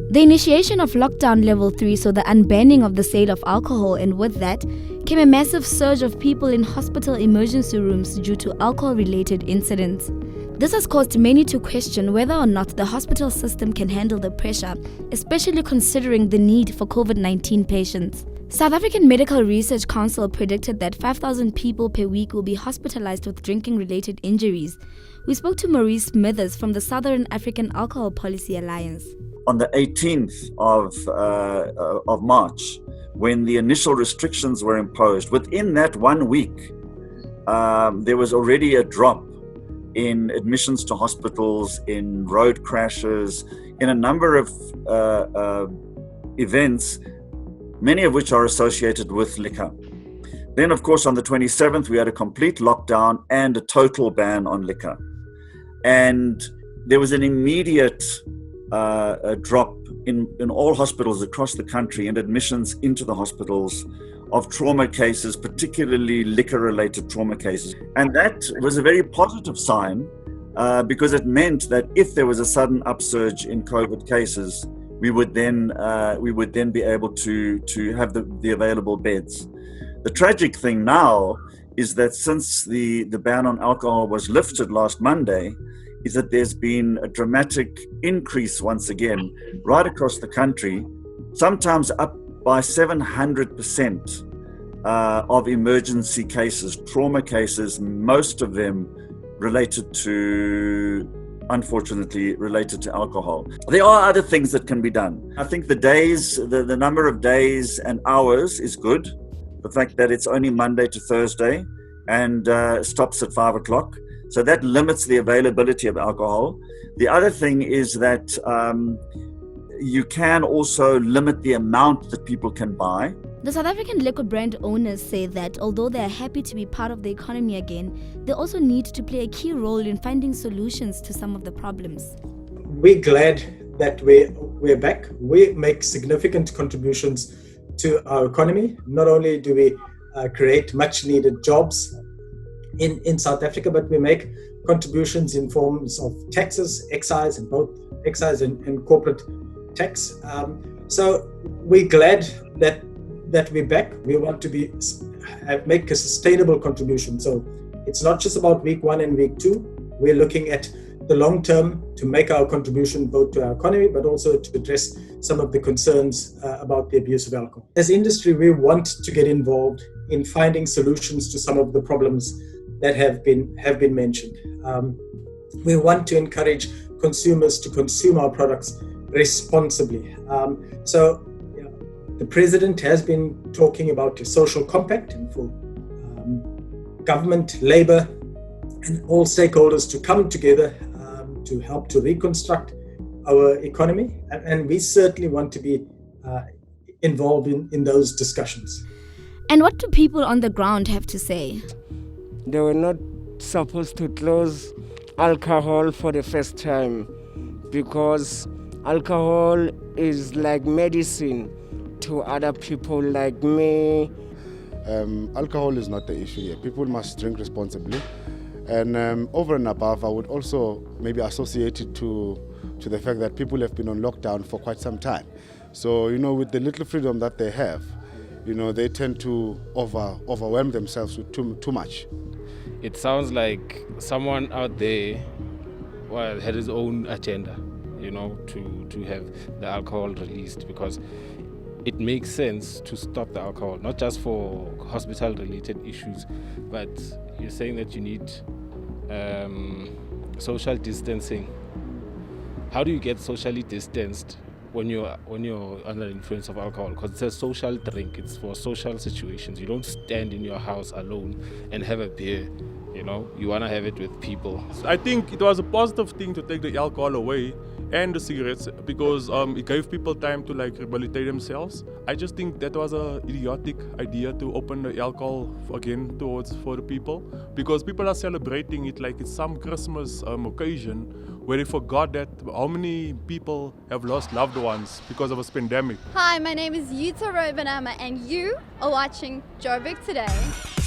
The initiation of lockdown level 3 saw the unbanning of the sale of alcohol, and with that came a massive surge of people in hospital emergency rooms due to alcohol-related incidents. This has caused many to question whether or not the hospital system can handle the pressure, especially considering the need for COVID-19 patients. South African Medical Research Council predicted that 5,000 people per week will be hospitalized with drinking-related injuries. We spoke to Maurice Smithers from the Southern African Alcohol Policy Alliance. On the 18th of March, when the initial restrictions were imposed, within that 1 week, there was already a drop in admissions to hospitals, in road crashes, in a number of events, many of which are associated with liquor. Then, of course, on the 27th, we had a complete lockdown and a total ban on liquor. And there was an immediate drop in all hospitals across the country and admissions into the hospitals of trauma cases, particularly liquor-related trauma cases. And that was a very positive sign because it meant that if there was a sudden upsurge in COVID cases, we would then be able to have the available beds. The tragic thing now is that since the ban on alcohol was lifted last Monday, is that there's been a dramatic increase once again right across the country, sometimes up by 700% of emergency cases, trauma cases, most of them unfortunately related to alcohol. There are other things that can be done. I think the number of days and hours is good. The fact that it's only Monday to Thursday and stops at 5 o'clock. So that limits the availability of alcohol. The other thing is that you can also limit the amount that people can buy. The South African liquor brand owners say that although they are happy to be part of the economy again, they also need to play a key role in finding solutions to some of the problems. We're glad that we're back. We make significant contributions to our economy. Not only do we create much needed jobs in South Africa, but we make contributions in forms of taxes, excise, and both excise and corporate tax. So we're glad that we're back. We want to make a sustainable contribution. So it's not just about week 1 and week 2. We're looking at the long term to make our contribution both to our economy, but also to address some of the concerns about the abuse of alcohol. As industry, we want to get involved in finding solutions to some of the problems that have been mentioned. We want to encourage consumers to consume our products responsibly. So the president has been talking about a social compact and for government, labor, and all stakeholders to come together to help to reconstruct our economy. And we certainly want to be involved in those discussions. And what do people on the ground have to say? They were not supposed to close alcohol for the first time because alcohol is like medicine to other people like me. Alcohol is not the issue here. People must drink responsibly. And over and above, I would also maybe associate it to the fact that people have been on lockdown for quite some time. So, with the little freedom that they have, they tend to overwhelm themselves with too much. It sounds like someone out there had his own agenda, to have the alcohol released, because it makes sense to stop the alcohol, not just for hospital-related issues, but you're saying that you need social distancing. How do you get socially distanced when you're under the influence of alcohol? Because it's a social drink, it's for social situations. You don't stand in your house alone and have a beer. You want to have it with people. I think it was a positive thing to take the alcohol away and the cigarettes because it gave people time to rehabilitate themselves. I just think that was an idiotic idea to open the alcohol again for the people, because people are celebrating it like it's some Christmas occasion where they forgot that how many people have lost loved ones because of this pandemic. Hi, my name is Yuta Robanama and you are watching Joburgtoday.